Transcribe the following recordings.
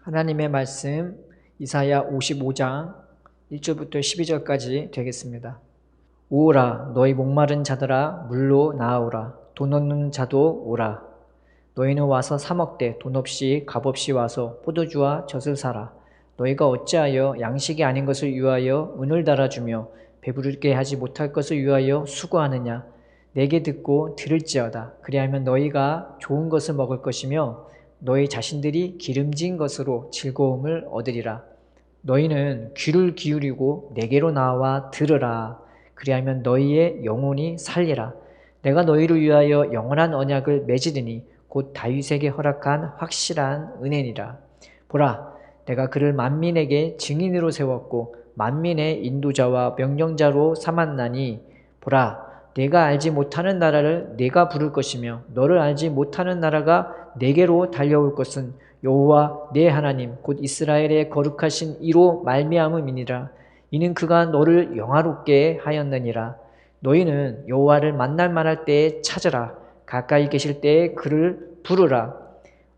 하나님의 말씀 이사야 55장 1절부터 12절까지 되겠습니다. 오라 너희 목마른 자들아 물로 나아오라 돈 없는 자도 오라. 너희는 와서 사 먹되 돈 없이 값없이 와서 포도주와 젖을 사라. 너희가 어찌하여 양식이 아닌 것을 위하여 은을 달아주며 배부르게 하지 못할 것을 위하여 수고하느냐. 내게 듣고 들을지어다. 그리하면 너희가 좋은 것을 먹을 것이며 너희 자신들이 기름진 것으로 즐거움을 얻으리라. 너희는 귀를 기울이고 내게로 나와 들으라. 그리하면 너희의 영혼이 살리라. 내가 너희를 위하여 영원한 언약을 맺으리니 곧 다윗에게 허락한 확실한 은혜니라. 보라, 내가 그를 만민에게 증인으로 세웠고 만민의 인도자와 명령자로 삼았나니 보라, 내가 알지 못하는 나라를 내가 부를 것이며 너를 알지 못하는 나라가 내게로 달려올 것은 여호와 내 하나님 곧 이스라엘의 거룩하신 이로 말미암음이니라. 이는 그가 너를 영화롭게 하였느니라. 너희는 여호와를 만날 만할 때에 찾으라. 가까이 계실 때에 그를 부르라.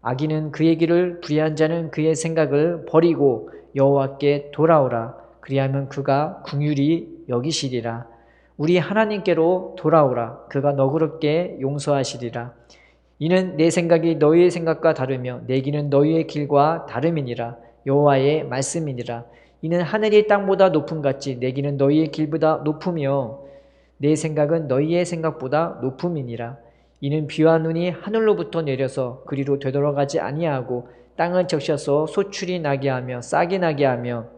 악인은 그의 길을 불의한 자는 그의 생각을 버리고 여호와께 돌아오라. 그리하면 그가 긍휼히 여기시리라. 우리 하나님께로 돌아오라. 그가 너그럽게 용서하시리라. 이는 내 생각이 너희의 생각과 다르며 내 길은 너희의 길과 다름이니라. 여호와의 말씀이니라. 이는 하늘이 땅보다 높음같이 내 길은 너희의 길보다 높으며 내 생각은 너희의 생각보다 높음이니라. 이는 비와 눈이 하늘로부터 내려서 그리로 되돌아가지 아니하고 땅을 적셔서 소출이 나게 하며 싹이 나게 하며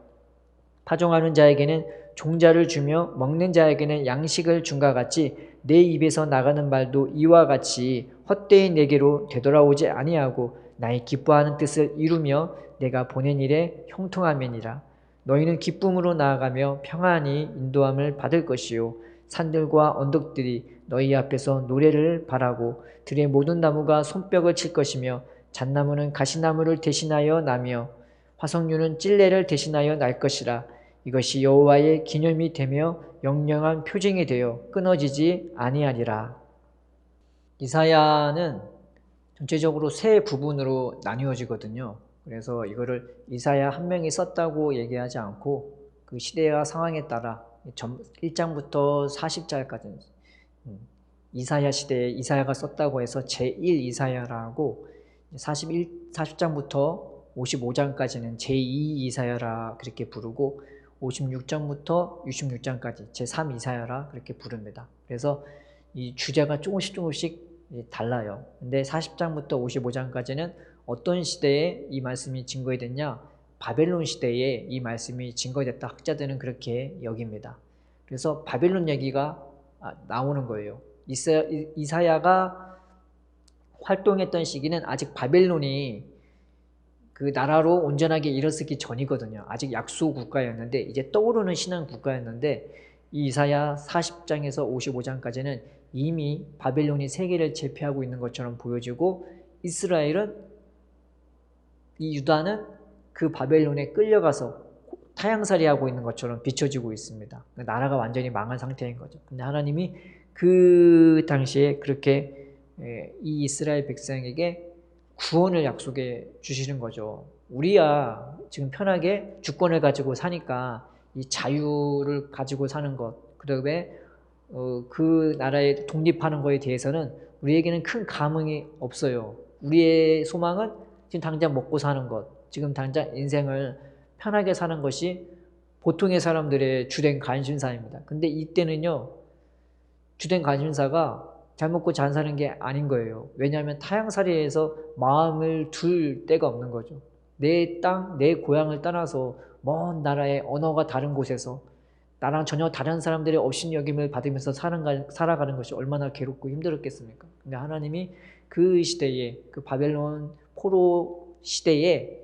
파종하는 자에게는 종자를 주며 먹는 자에게는 양식을 준과 같이 내 입에서 나가는 말도 이와 같이 헛되이 내게로 되돌아오지 아니하고 나의 기뻐하는 뜻을 이루며 내가 보낸 일에 형통함이니라. 너희는 기쁨으로 나아가며 평안히 인도함을 받을 것이요 산들과 언덕들이 너희 앞에서 노래를 바라고 들의 모든 나무가 손뼉을 칠 것이며 잣나무는 가시나무를 대신하여 나며 화석류는 찔레를 대신하여 날 것이라. 이것이 여호와의 기념이 되며 영영한 표징이 되어 끊어지지 아니하리라. 이사야는 전체적으로 세 부분으로 나뉘어지거든요. 그래서 이거를 이사야 한 명이 썼다고 얘기하지 않고 그 시대와 상황에 따라 1장부터 40장까지 이사야 시대에 이사야가 썼다고 해서 제1 이사야라고 40장부터 55장까지는 제2 이사야라 그렇게 부르고 56장부터 66장까지 제3 이사야라 그렇게 부릅니다. 그래서 이 주제가 조금씩 달라요. 근데 40장부터 55장까지는 어떤 시대에 이 말씀이 증거가 됐냐? 바벨론 시대에 이 말씀이 증거됐다. 학자들은 그렇게 여깁니다. 그래서 바벨론 얘기가 나오는 거예요. 이사야가 활동했던 시기는 아직 바벨론이 그 나라로 온전하게 일어서기 전이거든요. 아직 약소 국가였는데 이제 떠오르는 신앙 국가였는데 이 이사야 40장에서 55장까지는 이미 바벨론이 세계를 제패하고 있는 것처럼 보여지고 이스라엘은 이 유다는 그 바벨론에 끌려가서 타향살이하고 있는 것처럼 비춰지고 있습니다. 나라가 완전히 망한 상태인 거죠. 근데 하나님이 그 당시에 그렇게 이 이스라엘 백성에게 구원을 약속해 주시는 거죠. 우리야 지금 편하게 주권을 가지고 사니까 이 자유를 가지고 사는 것, 그다음에 그 나라에 독립하는 것에 대해서는 우리에게는 큰 감흥이 없어요. 우리의 소망은 지금 당장 먹고 사는 것, 지금 당장 인생을 편하게 사는 것이 보통의 사람들의 주된 관심사입니다. 근데 이때는요, 주된 관심사가 잘 먹고 잘 사는 게 아닌 거예요. 왜냐하면 타향살이에서 마음을 둘 데가 없는 거죠. 내 땅, 내 고향을 떠나서 먼 나라의 언어가 다른 곳에서 나랑 전혀 다른 사람들의 업신여김을 받으면서 살아가는 것이 얼마나 괴롭고 힘들었겠습니까? 근데 하나님이 그 시대에, 그 바벨론 포로 시대에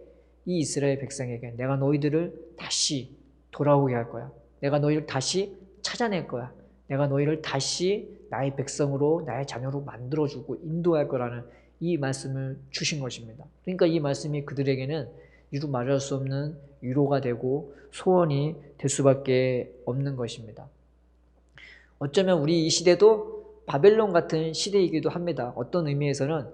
이 이스라엘 백성에게 내가 너희들을 다시 돌아오게 할 거야. 내가 너희를 다시 찾아낼 거야. 내가 너희를 다시 나의 백성으로 나의 자녀로 만들어주고 인도할 거라는 이 말씀을 주신 것입니다. 그러니까 이 말씀이 그들에게는 이루 말할 수 없는 위로가 되고 소원이 될 수밖에 없는 것입니다. 어쩌면 우리 이 시대도 바벨론 같은 시대이기도 합니다. 어떤 의미에서는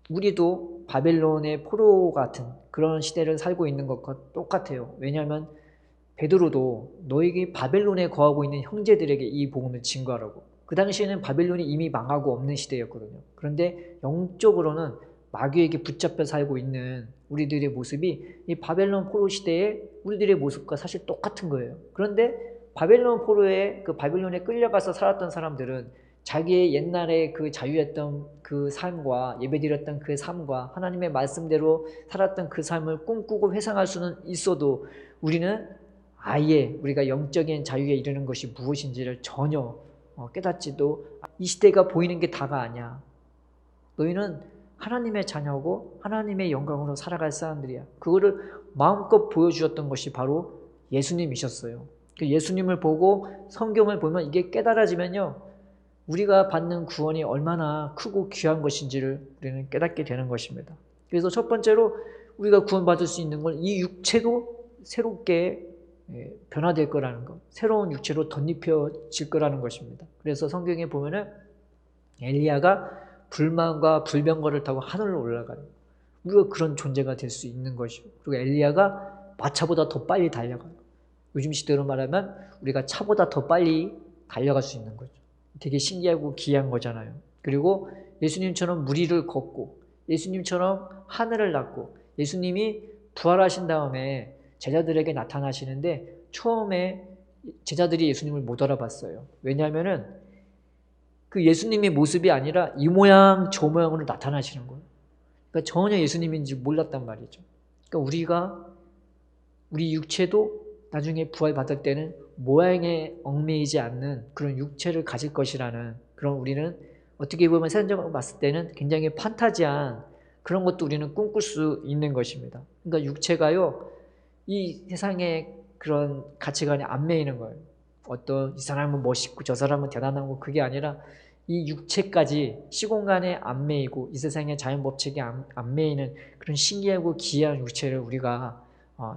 우리도 바벨론의 포로 같은 그런 시대를 살고 있는 것과 똑같아요. 왜냐하면 베드로도 너에게 바벨론에 거하고 있는 형제들에게 이 복음을 증거하라고. 그 당시에는 바벨론이 이미 망하고 없는 시대였거든요. 그런데 영적으로는 마귀에게 붙잡혀 살고 있는 우리들의 모습이 이 바벨론 포로 시대의 우리들의 모습과 사실 똑같은 거예요. 그런데 바벨론 포로에 그 바벨론에 끌려가서 살았던 사람들은 자기의 옛날에 그 자유했던 그 삶과 예배드렸던 그 삶과 하나님의 말씀대로 살았던 그 삶을 꿈꾸고 회상할 수는 있어도 우리는 아예 우리가 영적인 자유에 이르는 것이 무엇인지를 전혀 깨닫지도, 이 시대가 보이는 게 다가 아니야. 너희는 하나님의 자녀고 하나님의 영광으로 살아갈 사람들이야. 그거를 마음껏 보여주셨던 것이 바로 예수님이셨어요. 그 예수님을 보고 성경을 보면 이게 깨달아지면요, 우리가 받는 구원이 얼마나 크고 귀한 것인지를 우리는 깨닫게 되는 것입니다. 그래서 첫 번째로 우리가 구원받을 수 있는 건 이 육체도 새롭게 변화될 거라는 것, 새로운 육체로 덧입혀질 거라는 것입니다. 그래서 성경에 보면은 엘리야가 불만과 불병거를 타고 하늘로 올라가요. 우리가 그런 존재가 될 수 있는 것이고, 그리고 엘리야가 마차보다 더 빨리 달려가요. 요즘 시대로 말하면 우리가 차보다 더 빨리 달려갈 수 있는 거죠. 되게 신기하고 귀한 거잖아요. 그리고 예수님처럼 물 위를 걷고 예수님처럼 하늘을 낳고 예수님이 부활하신 다음에 제자들에게 나타나시는데 처음에 제자들이 예수님을 못 알아봤어요. 왜냐하면은 그 예수님의 모습이 아니라 이 모양 저 모양으로 나타나시는 거예요. 그러니까 전혀 예수님인지 몰랐단 말이죠. 그러니까 우리 육체도 나중에 부활받을 때는 모양에 얽매이지 않는 그런 육체를 가질 것이라는, 그런, 우리는 어떻게 보면 세상적으로 봤을 때는 굉장히 판타지한 그런 것도 우리는 꿈꿀 수 있는 것입니다. 그러니까 육체가요, 이 세상의 그런 가치관에 안 매이는 거예요. 어떤 이 사람은 멋있고 저 사람은 대단하고 그게 아니라 이 육체까지 시공간에 안 매이고 이 세상의 자연법칙에 안 매이는 그런 신기하고 귀한 육체를 우리가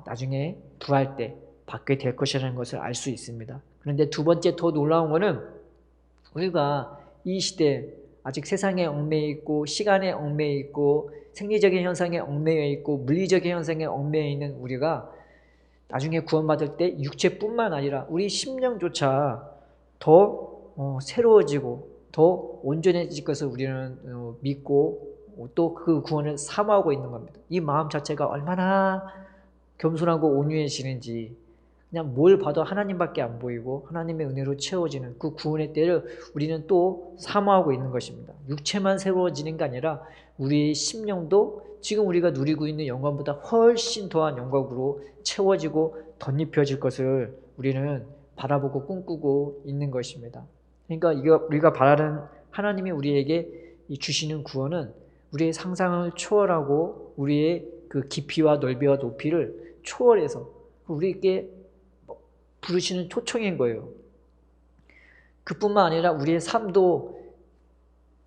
나중에 부활 때 받게 될 것이라는 것을 알 수 있습니다. 그런데 두 번째 더 놀라운 거는 우리가 이 시대 아직 세상에 얽매여 있고 시간에 얽매여 있고 생리적인 현상에 얽매여 있고 물리적인 현상에 얽매여 있는 우리가 나중에 구원받을 때 육체뿐만 아니라 우리 심령조차 더 새로워지고 더 온전해질 것을 우리는 믿고 또 그 구원을 사모하고 있는 겁니다. 이 마음 자체가 얼마나 겸손하고 온유해지는지, 그냥 뭘 봐도 하나님밖에 안 보이고 하나님의 은혜로 채워지는 그 구원의 때를 우리는 또 사모하고 있는 것입니다. 육체만 새로워지는 게 아니라 우리의 심령도 지금 우리가 누리고 있는 영광보다 훨씬 더한 영광으로 채워지고 덧입혀질 것을 우리는 바라보고 꿈꾸고 있는 것입니다. 그러니까 우리가 바라는 하나님이 우리에게 주시는 구원은 우리의 상상을 초월하고 우리의 그 깊이와 넓이와 높이를 초월해서 우리에게 부르시는 초청인 거예요. 그뿐만 아니라 우리의 삶도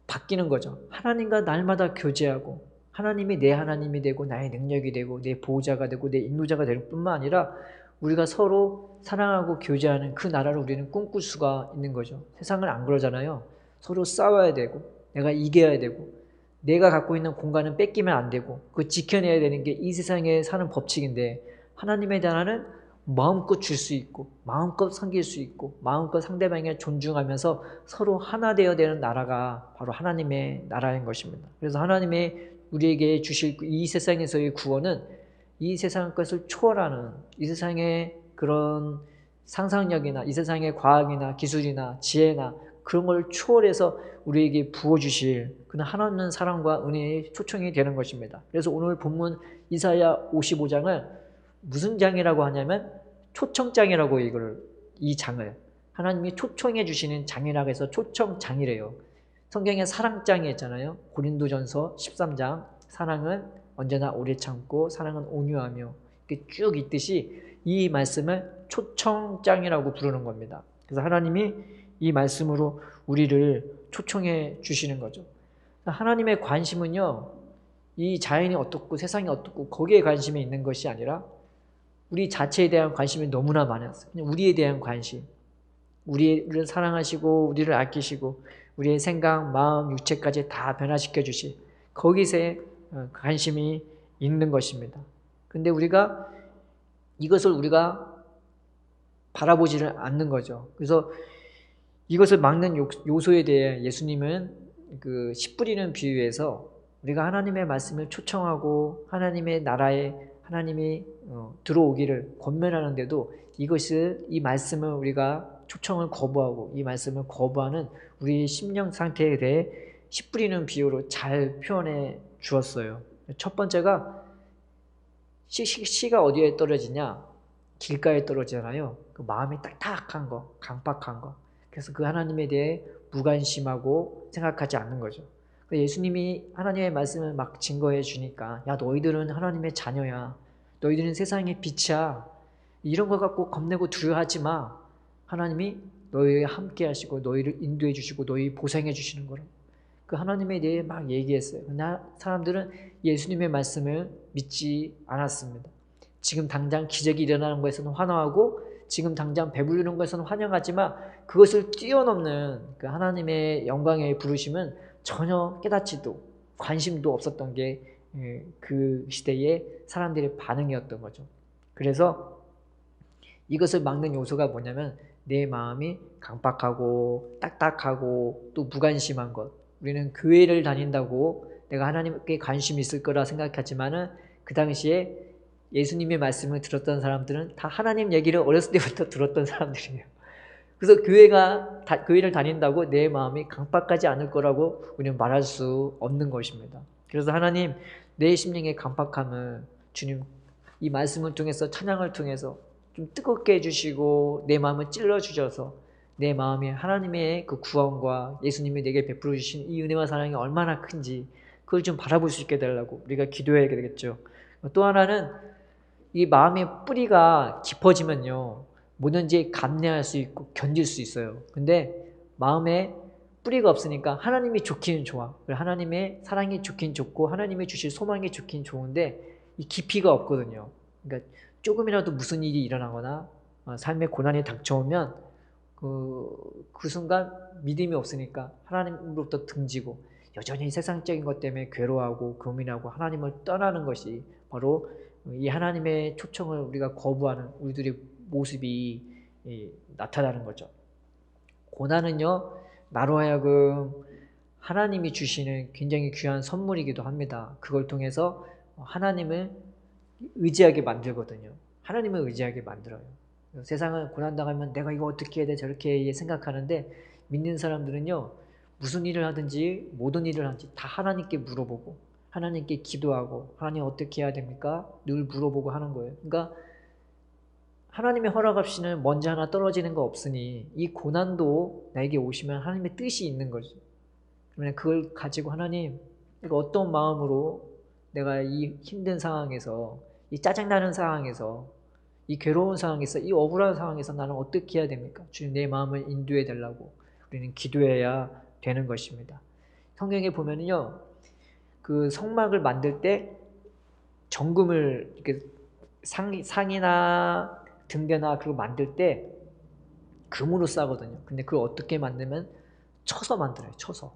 바뀌는 거죠. 하나님과 날마다 교제하고 하나님이 내 하나님이 되고 나의 능력이 되고 내 보호자가 되고 내 인도자가 될 뿐만 아니라 우리가 서로 사랑하고 교제하는 그 나라를 우리는 꿈꿀 수가 있는 거죠. 세상은 안 그러잖아요. 서로 싸워야 되고 내가 이겨야 되고 내가 갖고 있는 공간은 뺏기면 안 되고 그거 지켜내야 되는 게 이 세상에 사는 법칙인데, 하나님의 나라는 마음껏 줄 수 있고 마음껏 섬길 수 있고 마음껏 상대방을 존중하면서 서로 하나 되어야 되는 나라가 바로 하나님의 나라인 것입니다. 그래서 하나님의 우리에게 주실 이 세상에서의 구원은 이 세상 것을 초월하는, 이 세상의 그런 상상력이나 이 세상의 과학이나 기술이나 지혜나 그런 걸 초월해서 우리에게 부어주실 그런 하나님 사랑과 은혜의 초청이 되는 것입니다. 그래서 오늘 본문 이사야 55장을 무슨 장이라고 하냐면 초청장이라고 이 장을 하나님이 초청해 주시는 장이라고 해서 초청장이래요. 성경에 사랑장이 있잖아요. 고린도전서 13장 사랑은 언제나 오래 참고 사랑은 온유하며 이렇게 쭉 있듯이 이 말씀을 초청장이라고 부르는 겁니다. 그래서 하나님이 이 말씀으로 우리를 초청해 주시는 거죠. 하나님의 관심은요, 이 자연이 어떻고 세상이 어떻고 거기에 관심이 있는 것이 아니라 우리 자체에 대한 관심이 너무나 많았어요. 그냥 우리에 대한 관심, 우리를 사랑하시고 우리를 아끼시고 우리의 생각, 마음, 육체까지 다 변화시켜 주실 거기에 관심이 있는 것입니다. 근데 이것을 우리가 바라보지를 않는 거죠. 그래서 이것을 막는 요소에 대해 예수님은 그 씨 뿌리는 비유에서 우리가 하나님의 말씀을 초청하고 하나님의 나라에 하나님이 들어오기를 권면하는데도 이 말씀을 우리가 초청을 거부하고 이 말씀을 거부하는 우리의 심령 상태에 대해 씨 뿌리는 비유로 잘 표현해 주었어요. 첫 번째가 씨가 어디에 떨어지냐? 길가에 떨어지잖아요. 그 마음이 딱딱한 거, 강박한 거. 그래서 그 하나님에 대해 무관심하고 생각하지 않는 거죠. 예수님이 하나님의 말씀을 막 증거해 주니까 야 너희들은 하나님의 자녀야. 너희들은 세상의 빛이야. 이런 거 갖고 겁내고 두려워하지 마. 하나님이 너희와 함께 하시고 너희를 인도해 주시고 너희 보상해 주시는 거라. 그 하나님에 대해 막 얘기했어요. 사람들은 예수님의 말씀을 믿지 않았습니다. 지금 당장 기적이 일어나는 것에서는 환호하고 지금 당장 배부르는 것에서는 환영하지만 그것을 뛰어넘는 그 하나님의 영광의 부르심은 전혀 깨닫지도 관심도 없었던 게 그 시대의 사람들의 반응이었던 거죠. 그래서 이것을 막는 요소가 뭐냐면 내 마음이 강박하고 딱딱하고 또 무관심한 것. 우리는 교회를 다닌다고 내가 하나님께 관심이 있을 거라 생각하지만은 그 당시에 예수님의 말씀을 들었던 사람들은 다 하나님 얘기를 어렸을 때부터 들었던 사람들이에요. 그래서 교회를 다닌다고 내 마음이 강박하지 않을 거라고 우리는 말할 수 없는 것입니다. 그래서 하나님 내 심령의 강박함을 주님 이 말씀을 통해서 찬양을 통해서 좀 뜨겁게 해주시고 내 마음을 찔러주셔서 내 마음이 하나님의 그 구원과 예수님이 내게 베풀어 주신 이 은혜와 사랑이 얼마나 큰지 그걸 좀 바라볼 수 있게 해달라고 우리가 기도해야 되겠죠. 또 하나는 이 마음의 뿌리가 깊어지면요 뭐든지 감내할 수 있고 견딜 수 있어요. 근데 마음에 뿌리가 없으니까 하나님이 좋기는 좋아. 하나님의 사랑이 좋긴 좋고 하나님이 주실 소망이 좋긴 좋은데 이 깊이가 없거든요. 그러니까 조금이라도 무슨 일이 일어나거나 삶의 고난이 닥쳐오면 그 순간 믿음이 없으니까 하나님으로부터 등지고 여전히 세상적인 것 때문에 괴로워하고 고민하고 하나님을 떠나는 것이 바로 이 하나님의 초청을 우리가 거부하는 우리들의 모습이 나타나는 거죠. 고난은요 나로 하여금 하나님이 주시는 굉장히 귀한 선물이기도 합니다. 그걸 통해서 하나님을 의지하게 만들거든요. 하나님을 의지하게 만들어요. 세상은 고난당하면 내가 이거 어떻게 해야 돼 저렇게 해 생각하는데 믿는 사람들은요 무슨 일을 하든지 모든 일을 하든지 다 하나님께 물어보고 하나님께 기도하고 하나님 어떻게 해야 됩니까? 늘 물어보고 하는 거예요. 그러니까 하나님의 허락 없이는 먼지 하나 떨어지는 거 없으니 이 고난도 나에게 오시면 하나님의 뜻이 있는 거죠. 그러면 그걸 가지고 하나님 이거 어떤 마음으로 내가 이 힘든 상황에서 이 짜증나는 상황에서 이 괴로운 상황에서 이 억울한 상황에서 나는 어떻게 해야 됩니까? 주님 내 마음을 인도해 달라고 우리는 기도해야 되는 것입니다. 성경에 보면은요 그 성막을 만들 때 정금을 이렇게 상이나 등대나 그거 만들 때 금으로 싸거든요. 근데 그걸 어떻게 만들면 쳐서 만들어요. 쳐서.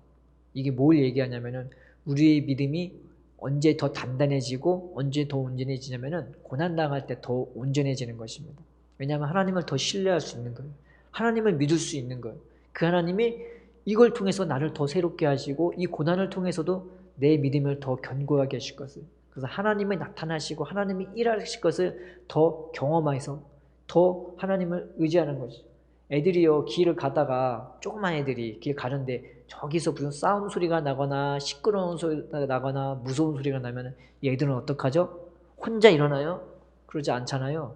이게 뭘 얘기하냐면은 우리의 믿음이 언제 더 단단해지고 언제 더 온전해지냐면은 고난당할 때 더 온전해지는 것입니다. 왜냐하면 하나님을 더 신뢰할 수 있는 거예요. 하나님을 믿을 수 있는 거예요. 그 하나님이 이걸 통해서 나를 더 새롭게 하시고 이 고난을 통해서도 내 믿음을 더 견고하게 하실 것을 그래서 하나님이 나타나시고 하나님이 일하실 것을 더 경험해서 더 하나님을 의지하는 거죠. 애들이요 길을 가다가 조그만 애들이 길 가는데 저기서 무슨 싸움 소리가 나거나 시끄러운 소리가 나거나 무서운 소리가 나면 얘들은 어떡하죠? 혼자 일어나요? 그러지 않잖아요.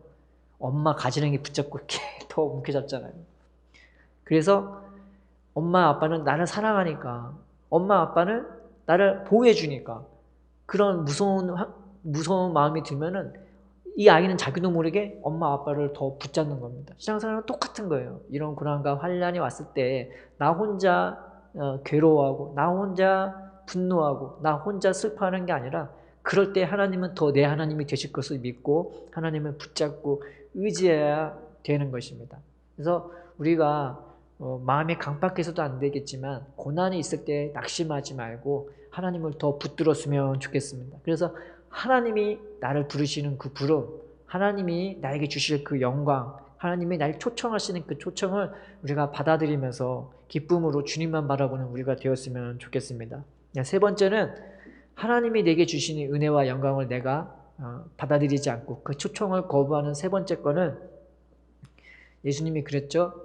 엄마 가지런히 붙잡고 이렇게 더 움켜잡잖아요. 그래서 엄마 아빠는 나를 사랑하니까 엄마 아빠는 나를 보호해 주니까 그런 무서운 마음이 들면은 이 아이는 자기도 모르게 엄마 아빠를 더 붙잡는 겁니다. 신앙생활은 똑같은 거예요. 이런 고난과 환난이 왔을 때 나 혼자 괴로워하고 나 혼자 분노하고 나 혼자 슬퍼하는 게 아니라 그럴 때 하나님은 더 내 하나님이 되실 것을 믿고 하나님을 붙잡고 의지해야 되는 것입니다. 그래서 우리가 마음이 강박해서도 안 되겠지만 고난이 있을 때 낙심하지 말고 하나님을 더 붙들었으면 좋겠습니다. 그래서 하나님이 나를 부르시는 그 부름, 하나님이 나에게 주실 그 영광, 하나님이 날 초청하시는 그 초청을 우리가 받아들이면서 기쁨으로 주님만 바라보는 우리가 되었으면 좋겠습니다. 세 번째는 하나님이 내게 주시는 은혜와 영광을 내가 받아들이지 않고 그 초청을 거부하는 세 번째 거는 예수님이 그랬죠.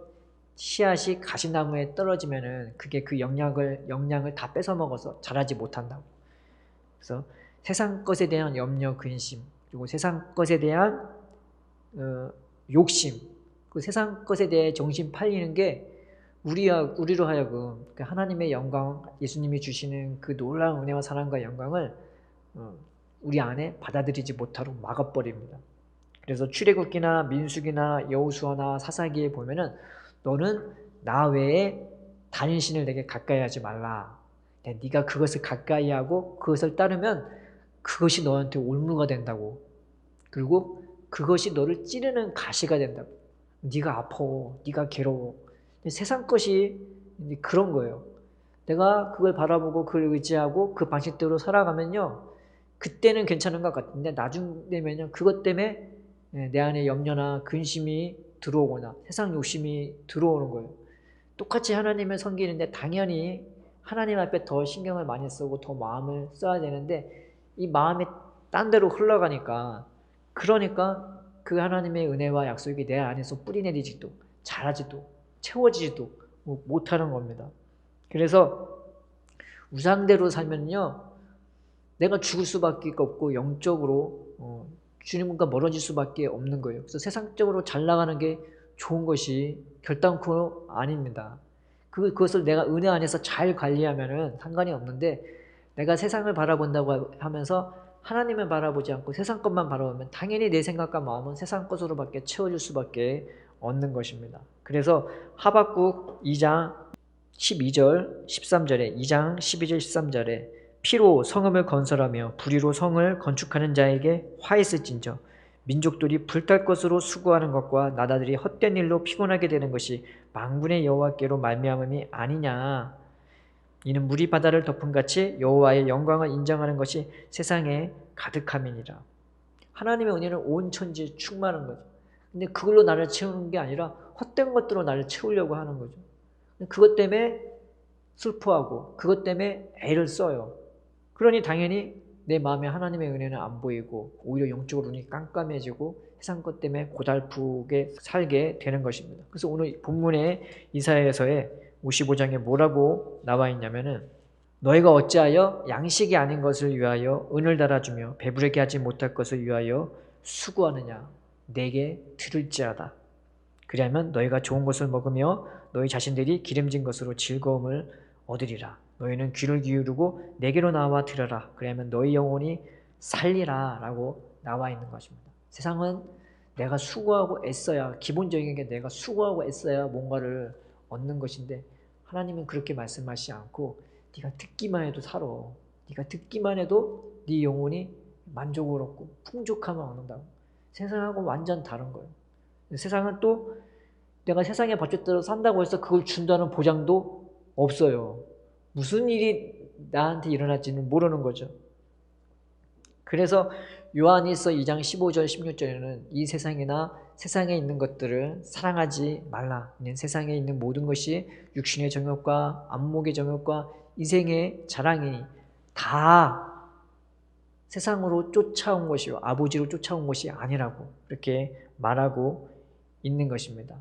씨앗이 가시나무에 떨어지면은 그게 그 영양을 다 뺏어 먹어서 자라지 못한다고. 그래서 세상 것에 대한 염려, 근심, 그리고 세상 것에 대한 욕심, 그 세상 것에 대해 정신 팔리는 게 우리로 하여금 그 하나님의 영광, 예수님이 주시는 그 놀라운 은혜와 사랑과 영광을 우리 안에 받아들이지 못하도록 막아버립니다. 그래서 출애굽기나 민수기나 여호수아나 사사기에 보면은 너는 나 외에 다른 신을 내게 가까이 하지 말라. 네가 그것을 가까이 하고 그것을 따르면 그것이 너한테 올무가 된다고. 그리고 그것이 너를 찌르는 가시가 된다고. 네가 아파, 네가 괴로워. 세상 것이 그런 거예요. 내가 그걸 바라보고 그걸 의지하고 그 방식대로 살아가면요, 그때는 괜찮은 것 같은데 나중 되면요, 그것 때문에 내 안에 염려나 근심이 들어오거나 세상 욕심이 들어오는 거예요. 똑같이 하나님을 섬기는데 당연히 하나님 앞에 더 신경을 많이 쓰고 더 마음을 써야 되는데 이 마음이 딴 데로 흘러가니까, 그러니까 그 하나님의 은혜와 약속이 내 안에서 뿌리내리지도 자라지도 채워지지도 못하는 겁니다. 그래서 우상대로 살면요, 내가 죽을 수밖에 없고 영적으로 주님과 멀어질 수밖에 없는 거예요. 그래서 세상적으로 잘 나가는 게 좋은 것이 결단코 아닙니다. 그것을 내가 은혜 안에서 잘 관리하면은 상관이 없는데, 내가 세상을 바라본다고 하면서 하나님을 바라보지 않고 세상 것만 바라보면 당연히 내 생각과 마음은 세상 것으로밖에 채워질 수밖에 없는 것입니다. 그래서 하박국 2장 12절 13절에 2장 12절 13절에 피로 성읍을 건설하며 불의로 성을 건축하는 자에게 화했을진저 민족들이 불탈 것으로 수고하는 것과 나라들이 헛된 일로 피곤하게 되는 것이 만군의 여호와께로 말미암음이 아니냐. 이는 물이 바다를 덮음같이 여호와의 영광을 인정하는 것이 세상에 가득함이니라. 하나님의 은혜는 온 천지에 충만한 거죠. 근데 그걸로 나를 채우는 게 아니라 헛된 것들로 나를 채우려고 하는 거죠. 그것 때문에 슬퍼하고 그것 때문에 애를 써요. 그러니 당연히 내 마음에 하나님의 은혜는 안 보이고 오히려 영적으로 눈이 깜깜해지고 세상 것 때문에 고달프게 살게 되는 것입니다. 그래서 오늘 본문의 이사야서의 55장에 뭐라고 나와 있냐면은 너희가 어찌하여 양식이 아닌 것을 위하여 은을 달아주며 배부르게 하지 못할 것을 위하여 수고하느냐. 내게 들을지어다. 그리하면 너희가 좋은 것을 먹으며 너희 자신들이 기름진 것으로 즐거움을 얻으리라. 너희는 귀를 기울이고 내게로 나와 들으라. 그러면 너희 영혼이 살리라 라고 나와 있는 것입니다. 세상은 내가 수고하고 애써야, 기본적인 게 내가 수고하고 애써야 뭔가를 얻는 것인데, 하나님은 그렇게 말씀하시지 않고 네가 듣기만 해도 살아. 네가 듣기만 해도 네 영혼이 만족을 얻고 풍족함을 얻는다고. 세상하고 완전 다른 거예요. 세상은 또 내가 세상의 법칙대로 산다고 해서 그걸 준다는 보장도 없어요. 무슨 일이 나한테 일어날지는 모르는 거죠. 그래서 요한일서 2장 15절 16절에는 이 세상이나 세상에 있는 것들을 사랑하지 말라. 세상에 있는 모든 것이 육신의 정욕과 안목의 정욕과 이생의 자랑이니 다 세상으로 쫓아온 것이요 아버지로 쫓아온 것이 아니라고 이렇게 말하고 있는 것입니다.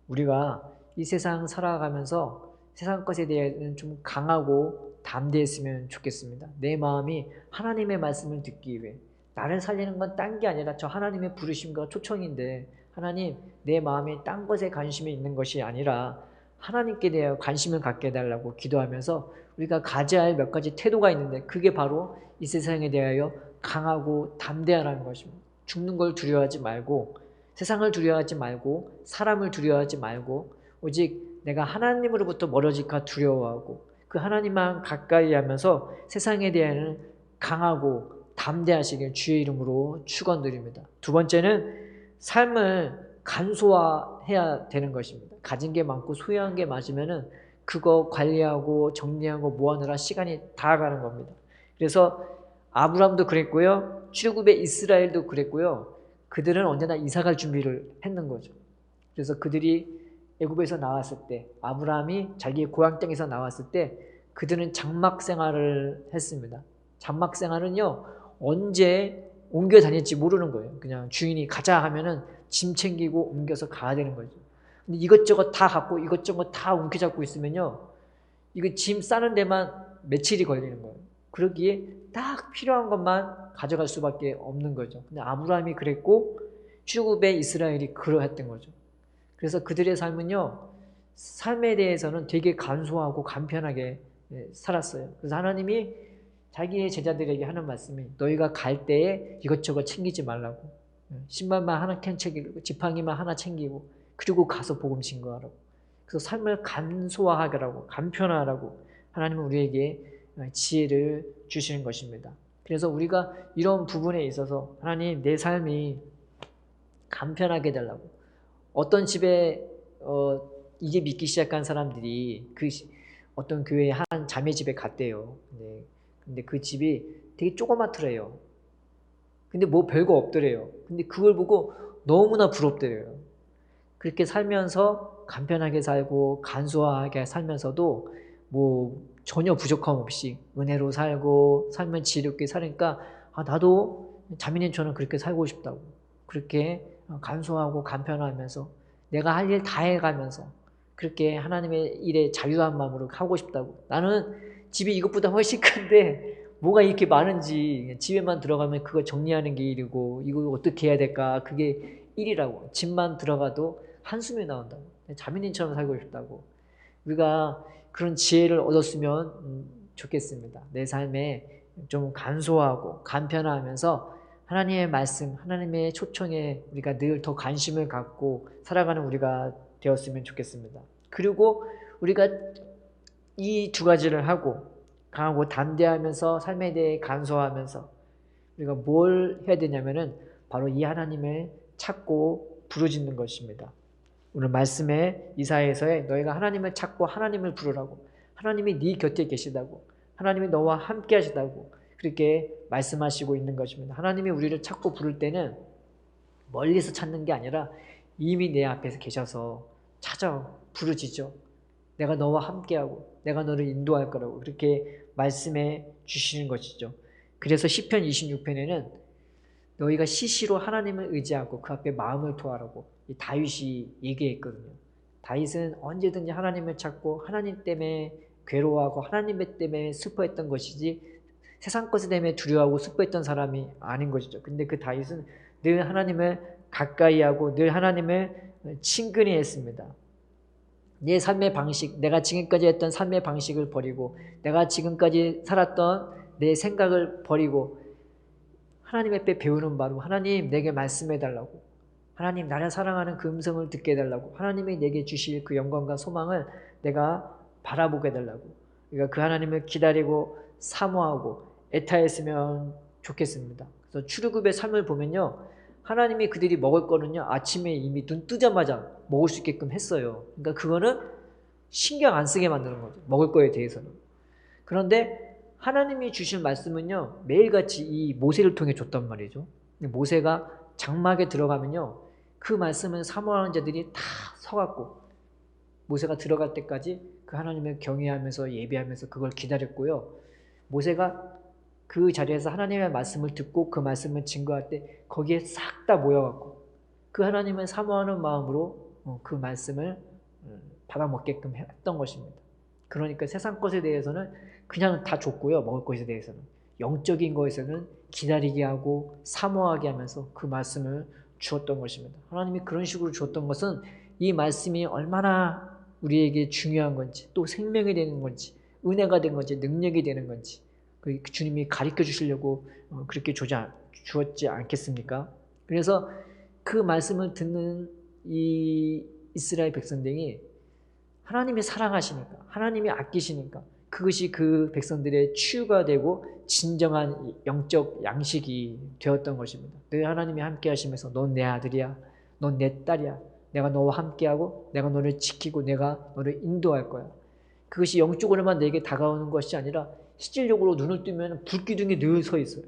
우리가 이 세상 살아가면서 세상 것에 대해서는 좀 강하고 담대했으면 좋겠습니다. 내 마음이 하나님의 말씀을 듣기 위해, 나를 살리는 건 딴 게 아니라 저 하나님의 부르심과 초청인데, 하나님 내 마음이 딴 것에 관심이 있는 것이 아니라 하나님께 대하여 관심을 갖게 해달라고 기도하면서 우리가 가져야 할 몇 가지 태도가 있는데, 그게 바로 이 세상에 대하여 강하고 담대하라는 것입니다. 죽는 걸 두려워하지 말고, 세상을 두려워하지 말고, 사람을 두려워하지 말고, 오직 내가 하나님으로부터 멀어질까 두려워하고 그 하나님만 가까이 하면서 세상에 대한 강하고 담대하시길 주의 이름으로 축원드립니다. 두 번째는 삶을 간소화해야 되는 것입니다. 가진 게 많고 소유한 게 많으면은 그거 관리하고 정리하고 모아느라 시간이 다 가는 겁니다. 그래서 아브라함도 그랬고요. 출애굽의 이스라엘도 그랬고요. 그들은 언제나 이사갈 준비를 했는 거죠. 그래서 그들이 애굽에서 나왔을 때, 아브라함이 자기의 고향 땅에서 나왔을 때 그들은 장막 생활을 했습니다. 장막 생활은요, 언제 옮겨 다닐지 모르는 거예요. 그냥 주인이 가자 하면은 짐 챙기고 옮겨서 가야 되는 거죠. 근데 이것저것 다 갖고 이것저것 다 움켜잡고 있으면요, 이거 짐 싸는 데만 며칠이 걸리는 거예요. 그러기에 딱 필요한 것만 가져갈 수밖에 없는 거죠. 근데 아브라함이 그랬고 출애굽의 이스라엘이 그러했던 거죠. 그래서 그들의 삶은요, 삶에 대해서는 되게 간소하고 간편하게 살았어요. 그래서 하나님이 자기의 제자들에게 하는 말씀이 너희가 갈 때에 이것저것 챙기지 말라고, 신발만 하나 캔 챙기고 지팡이만 하나 챙기고 그리고 가서 복음 증거하라고. 그래서 삶을 간소화하라고, 간편화하라고 하나님은 우리에게 지혜를 주시는 것입니다. 그래서 우리가 이런 부분에 있어서 하나님, 내 삶이 간편하게 되려고. 어떤 집에 이제 믿기 시작한 사람들이 그 어떤 교회의 한 자매 집에 갔대요. 근데 그 집이 되게 조그맣더래요. 근데 뭐 별거 없더래요. 근데 그걸 보고 너무나 부럽더래요. 그렇게 살면서 간편하게 살고 간소하게 살면서도 뭐 전혀 부족함 없이 은혜로 살고 삶을 지혜롭게 사니까 나도 자매님처럼 그렇게 살고 싶다고. 그렇게 간소하고 간편하면서 내가 할 일 다 해가면서 그렇게 하나님의 일에 자유한 마음으로 하고 싶다고. 나는 집이 이것보다 훨씬 큰데 뭐가 이렇게 많은지, 집에만 들어가면 그거 정리하는 게 일이고 이거 어떻게 해야 될까 그게 일이라고. 집만 들어가도 한숨이 나온다고. 자매님처럼 살고 싶다고. 우리가 그런 지혜를 얻었으면 좋겠습니다. 내 삶에 좀 간소하고 간편하면서 하나님의 말씀, 하나님의 초청에 우리가 늘 더 관심을 갖고 살아가는 우리가 되었으면 좋겠습니다. 그리고 우리가 이 두 가지를 하고 강하고 담대하면서 삶에 대해 간소하면서 우리가 뭘 해야 되냐면은 바로 이 하나님을 찾고 부르짖는 것입니다. 오늘 말씀에 이사야서에 너희가 하나님을 찾고 하나님을 부르라고, 하나님이 네 곁에 계시다고, 하나님이 너와 함께 하시다고 그렇게 말씀하시고 있는 것입니다. 하나님이 우리를 찾고 부를 때는 멀리서 찾는 게 아니라 이미 내 앞에서 계셔서 찾아 부르짖어. 내가 너와 함께하고 내가 너를 인도할 거라고 그렇게 말씀해 주시는 것이죠. 그래서 시편 26편에는 너희가 시시로 하나님을 의지하고 그 앞에 마음을 토하라고 이 다윗이 얘기했거든요. 다윗은 언제든지 하나님을 찾고 하나님 때문에 괴로워하고 하나님 때문에 슬퍼했던 것이지 세상 것 때문에 두려워하고 슬퍼했던 사람이 아닌 것이죠. 근데 그 다윗은 늘 하나님을 가까이 하고 늘 하나님을 친근히 했습니다. 내 삶의 방식, 내가 지금까지 했던 삶의 방식을 버리고 내가 지금까지 살았던 내 생각을 버리고 하나님 앞에 배우는 바로 하나님 내게 말씀해 달라고, 하나님 나를 사랑하는 그 음성을 듣게 해달라고, 하나님이 내게 주실 그 영광과 소망을 내가 바라보게 해달라고, 그러니까 그 하나님을 기다리고 사모하고 애타했으면 좋겠습니다. 그래서 출애굽의 삶을 보면요, 하나님이 그들이 먹을 거는요 아침에 이미 눈 뜨자마자 먹을 수 있게끔 했어요. 그러니까 그거는 신경 안 쓰게 만드는 거죠, 먹을 거에 대해서는. 그런데 하나님이 주신 말씀은요 매일같이 이 모세를 통해 줬단 말이죠. 모세가 장막에 들어가면요 그 말씀을 사모하는 자들이 다 서갖고 모세가 들어갈 때까지 그 하나님을 경외하면서 예배하면서 그걸 기다렸고요. 모세가 그 자리에서 하나님의 말씀을 듣고 그 말씀을 증거할 때 거기에 싹 다 모여갖고 그 하나님을 사모하는 마음으로 그 말씀을 받아먹게끔 했던 것입니다. 그러니까 세상 것에 대해서는 그냥 다 줬고요. 먹을 것에 대해서는. 영적인 것에서는 기다리게 하고 사모하게 하면서 그 말씀을 주었던 것입니다. 하나님이 그런 식으로 주었던 것은 이 말씀이 얼마나 우리에게 중요한 건지, 또 생명이 되는 건지, 은혜가 된 건지, 능력이 되는 건지 그 주님이 가르쳐 주시려고 그렇게 주었지 않겠습니까? 그래서 그 말씀을 듣는 이 이스라엘 백성들이 하나님이 사랑하시니까, 하나님이 아끼시니까 그것이 그 백성들의 치유가 되고 진정한 영적 양식이 되었던 것입니다. 늘 하나님이 함께 하시면서 넌 내 아들이야, 넌 내 딸이야. 내가 너와 함께하고 내가 너를 지키고 내가 너를 인도할 거야. 그것이 영적으로만 내게 다가오는 것이 아니라 실질적으로 눈을 뜨면 불기둥이 늘 서 있어요.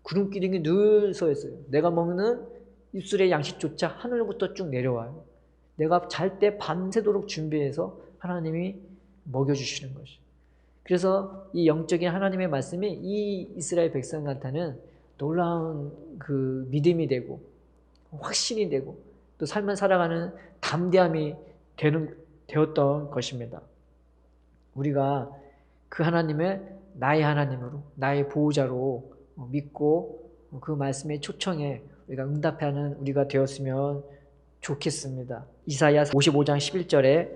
구름기둥이 늘 서 있어요. 내가 먹는 입술의 양식조차 하늘로부터 쭉 내려와요. 내가 잘 때 밤새도록 준비해서 하나님이 먹여주시는 것이에요. 그래서 이 영적인 하나님의 말씀이 이 이스라엘 백성한테는 놀라운 그 믿음이 되고 확신이 되고 또 삶을 살아가는 담대함이 되었던 것입니다. 우리가 그 하나님을 나의 하나님으로 나의 보호자로 믿고 그 말씀의 초청에 우리가 응답하는 우리가 되었으면 좋겠습니다. 이사야 55장 11절에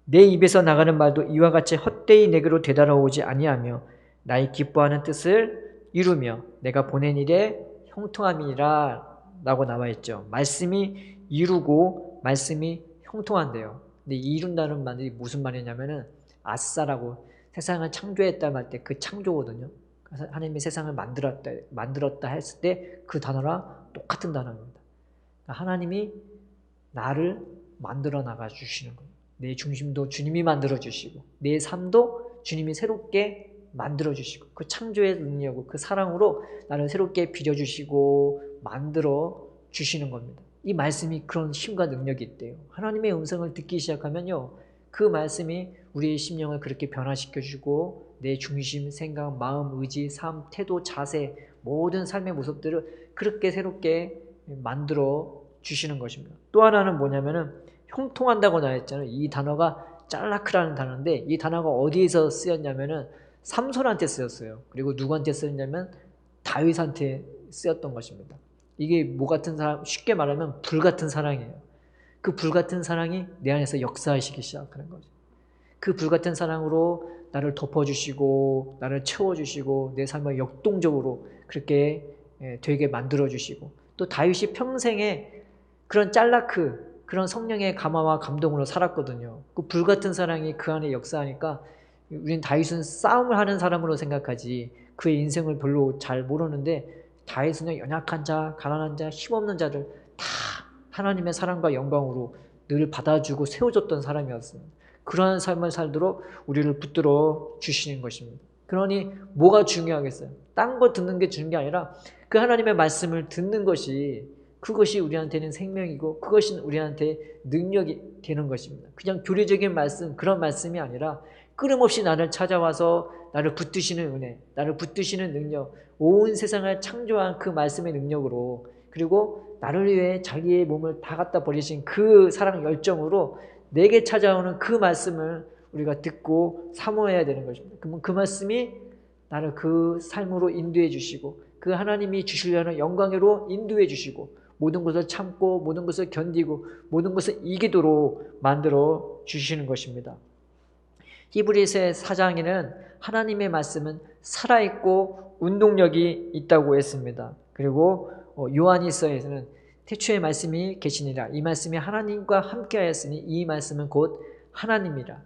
내 입에서 나가는 말도 이와 같이 헛되이 내게로 되돌아오지 아니하며 나의 기뻐하는 뜻을 이루며 내가 보낸 일에 형통함이라 라고 나와 있죠. 말씀이 이루고 말씀이 형통한데요. 근데 이룬다는 말이 무슨 말이냐면은 아싸라고 세상을 창조했다 할 때 그 창조거든요. 그래서 하나님이 세상을 만들었다 했을 때 그 단어랑 똑같은 단어입니다. 하나님이 나를 만들어 나가 주시는 거예요. 내 중심도 주님이 만들어 주시고 내 삶도 주님이 새롭게 만들어 주시고 그 창조의 능력으로 그 사랑으로 나를 새롭게 빚어 주시고 만들어 주시는 겁니다. 이 말씀이 그런 힘과 능력이 있대요. 하나님의 음성을 듣기 시작하면요, 그 말씀이 우리의 심령을 그렇게 변화시켜 주고 내 중심, 생각, 마음, 의지, 삶, 태도, 자세 모든 삶의 모습들을 그렇게 새롭게 만들어 주시는 것입니다. 또 하나는 뭐냐면은 형통한다고 나와 있잖아요. 이 단어가 짤라크라는 단어인데 이 단어가 어디에서 쓰였냐면은 삼손한테 쓰였어요. 그리고 누구한테 쓰였냐면 다윗한테 쓰였던 것입니다. 이게 뭐 같은 사람, 쉽게 말하면 불 같은 사랑이에요. 그 불 같은 사랑이 내 안에서 역사하시기 시작하는 거죠. 그 불 같은 사랑으로 나를 덮어주시고 나를 채워주시고 내 삶을 역동적으로 그렇게 되게 만들어주시고 또 다윗이 평생에 그런 짤라크 그런 성령의 감화와 감동으로 살았거든요. 그 불 같은 사랑이 그 안에 역사하니까 우린 다윗은 싸움을 하는 사람으로 생각하지 그의 인생을 별로 잘 모르는데 다윗은 연약한 자, 가난한 자, 힘없는 자들 다 하나님의 사랑과 영광으로 늘 받아주고 세워줬던 사람이었습니다. 그러한 삶을 살도록 우리를 붙들어 주시는 것입니다. 그러니 뭐가 중요하겠어요? 딴 거 듣는 게 중요한 게 아니라 그 하나님의 말씀을 듣는 것이 그것이 우리한테는 생명이고 그것이 우리한테 능력이 되는 것입니다. 그냥 교리적인 말씀, 그런 말씀이 아니라 끊임없이 나를 찾아와서 나를 붙드시는 은혜, 나를 붙드시는 능력, 온 세상을 창조한 그 말씀의 능력으로 그리고 나를 위해 자기의 몸을 다 갖다 버리신 그 사랑 열정으로 내게 찾아오는 그 말씀을 우리가 듣고 사모해야 되는 것입니다. 그러면 그 말씀이 나를 그 삶으로 인도해 주시고 그 하나님이 주시려는 영광으로 인도해 주시고 모든 것을 참고 모든 것을 견디고 모든 것을 이기도록 만들어 주시는 것입니다. 히브리서 4장에는 하나님의 말씀은 살아있고 운동력이 있다고 했습니다. 그리고 요한일서에서는 태초에 말씀이 계시니라 이 말씀이 하나님과 함께하였으니 이 말씀은 곧 하나님이라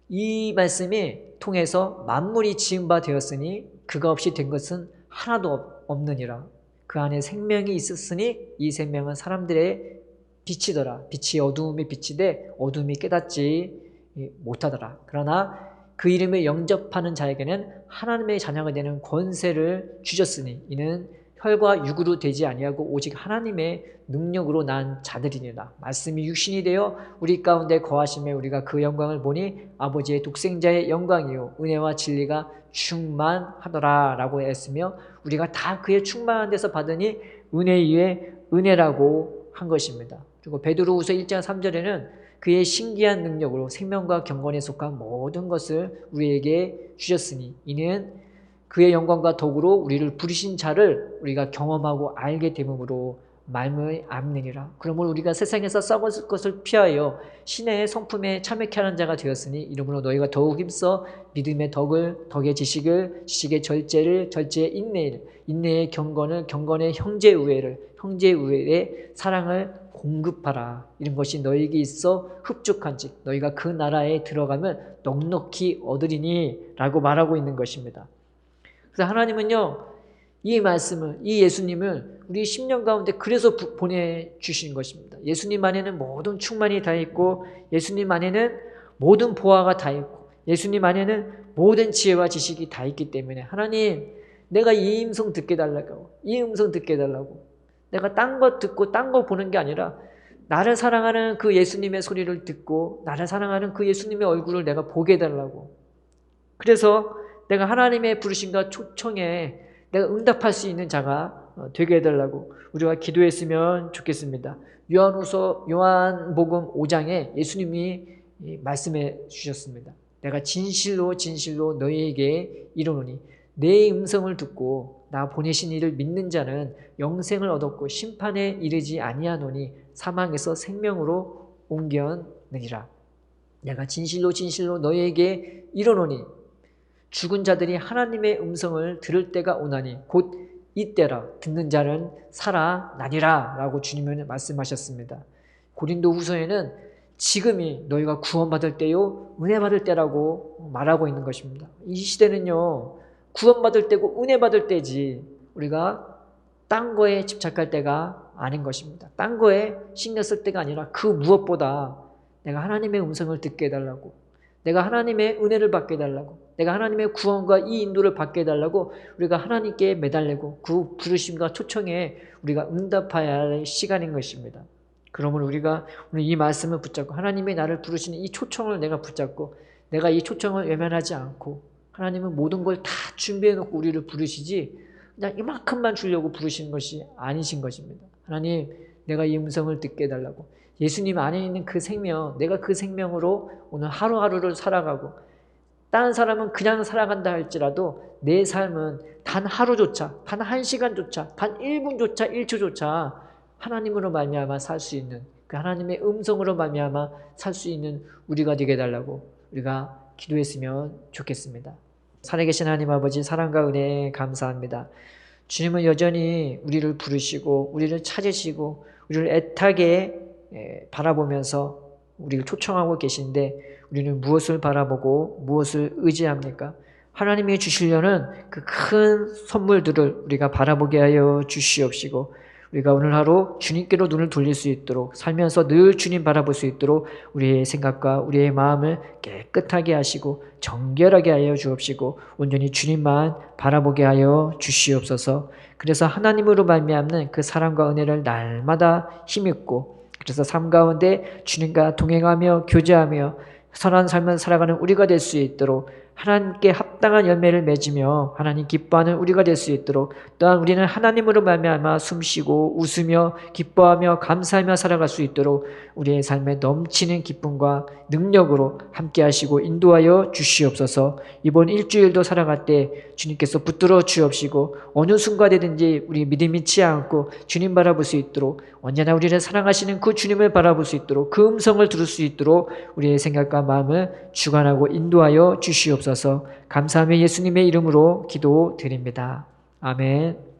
이 말씀이 통해서 만물이 지은 바 되었으니 그가 없이 된 것은 하나도 없느니라 그 안에 생명이 있었으니 이 생명은 사람들의 빛이더라 빛이 어두움에 비치되 어두움이 깨닫지 못하더라 그러나 그 이름을 영접하는 자에게는 하나님의 자녀가 되는 권세를 주셨으니 이는 혈과 육으로 되지 아니하고 오직 하나님의 능력으로 난 자들이니라 말씀이 육신이 되어 우리 가운데 거하심에 우리가 그 영광을 보니 아버지의 독생자의 영광이요 은혜와 진리가 충만하더라 라고 했으며 우리가 다 그의 충만한 데서 받으니 은혜 위에 은혜라고 한 것입니다. 그리고 베드로후서 1장 3절에는 그의 신기한 능력으로 생명과 경건에 속한 모든 것을 우리에게 주셨으니 이는 그의 영광과 덕으로 우리를 부르신 자를 우리가 경험하고 알게 됨으로 말미암느니라. 그러므로 우리가 세상에서 썩을 것을 피하여 신의 성품에 참여케 하는 자가 되었으니 이러므로 너희가 더욱 힘써 믿음의 덕을 덕의 지식을 지식의 절제를 절제의 인내를 인내의 경건을 경건의 형제우애를 형제우애의 사랑을 공급하라. 이런 것이 너희에게 있어 흡족한즉 너희가 그 나라에 들어가면 넉넉히 얻으리니 라고 말하고 있는 것입니다. 그래서 하나님은요 이 말씀을, 이 예수님을 우리 심령 가운데 그래서 보내주신 것입니다. 예수님 안에는 모든 충만이 다 있고, 예수님 안에는 모든 보화가 다 있고, 예수님 안에는 모든 지혜와 지식이 다 있기 때문에 하나님, 내가 이 음성 듣게 달라고, 이 음성 듣게 달라고. 내가 딴 거 듣고 딴 거 보는 게 아니라 나를 사랑하는 그 예수님의 소리를 듣고 나를 사랑하는 그 예수님의 얼굴을 내가 보게 해달라고. 그래서 내가 하나님의 부르심과 초청에 내가 응답할 수 있는 자가 되게 해달라고 우리가 기도했으면 좋겠습니다. 요한복음 5장에 예수님이 말씀해 주셨습니다. 내가 진실로 진실로 너희에게 이르노니 내 음성을 듣고 나 보내신 이를 믿는 자는 영생을 얻었고 심판에 이르지 아니하노니 사망에서 생명으로 옮겨느니라. 내가 진실로 진실로 너희에게 이르노니 죽은 자들이 하나님의 음성을 들을 때가 오나니 곧 이때라. 듣는 자는 살아나니라 라고 주님은 말씀하셨습니다. 고린도 후서에는 지금이 너희가 구원받을 때요 은혜 받을 때라고 말하고 있는 것입니다. 이 시대는요 구원받을 때고 은혜 받을 때지 우리가 딴 거에 집착할 때가 아닌 것입니다. 딴 거에 신경 쓸 때가 아니라 그 무엇보다 내가 하나님의 음성을 듣게 해달라고, 내가 하나님의 은혜를 받게 해달라고, 내가 하나님의 구원과 이 인도를 받게 해달라고 우리가 하나님께 매달리고 그 부르심과 초청에 우리가 응답해야 할 시간인 것입니다. 그러면 우리가 오늘 이 말씀을 붙잡고 하나님의 나를 부르시는 이 초청을 내가 붙잡고 내가 이 초청을 외면하지 않고 하나님은 모든 걸 다 준비해놓고 우리를 부르시지 그냥 이만큼만 주려고 부르시는 것이 아니신 것입니다. 하나님, 내가 이 음성을 듣게 해달라고. 예수님 안에 있는 그 생명, 내가 그 생명으로 오늘 하루하루를 살아가고 다른 사람은 그냥 살아간다 할지라도 내 삶은 단 하루조차, 단 1시간조차, 단 1분조차, 1초조차 하나님으로 말미암아 살 수 있는 그 하나님의 음성으로 말미암아 살 수 있는 우리가 되게 해달라고 우리가 기도했으면 좋겠습니다. 살아계신 하나님 아버지 사랑과 은혜에 감사합니다. 주님은 여전히 우리를 부르시고 우리를 찾으시고 우리를 애타게 바라보면서 우리를 초청하고 계신데 우리는 무엇을 바라보고 무엇을 의지합니까? 하나님이 주시려는 그 큰 선물들을 우리가 바라보게 하여 주시옵시고 우리가 오늘 하루 주님께로 눈을 돌릴 수 있도록 살면서 늘 주님 바라볼 수 있도록 우리의 생각과 우리의 마음을 깨끗하게 하시고 정결하게 하여 주옵시고 온전히 주님만 바라보게 하여 주시옵소서. 그래서 하나님으로 말미암는 그 사랑과 은혜를 날마다 힘입고 그래서 삶 가운데 주님과 동행하며 교제하며 선한 삶을 살아가는 우리가 될 수 있도록 하나님께 합당한 열매를 맺으며 하나님 기뻐하는 우리가 될 수 있도록 또한 우리는 하나님으로 말미암아 숨쉬고 웃으며 기뻐하며 감사하며 살아갈 수 있도록 우리의 삶에 넘치는 기쁨과 능력으로 함께 하시고 인도하여 주시옵소서. 이번 일주일도 살아갈 때 주님께서 붙들어 주옵시고 어느 순간이든지 우리 믿음이 잃지 않고 주님 바라볼 수 있도록 언제나 우리를 사랑하시는 그 주님을 바라볼 수 있도록 그 음성을 들을 수 있도록 우리의 생각과 마음을 주관하고 인도하여 주시옵소서. 감사하며 예수님의 이름으로 기도드립니다. 아멘.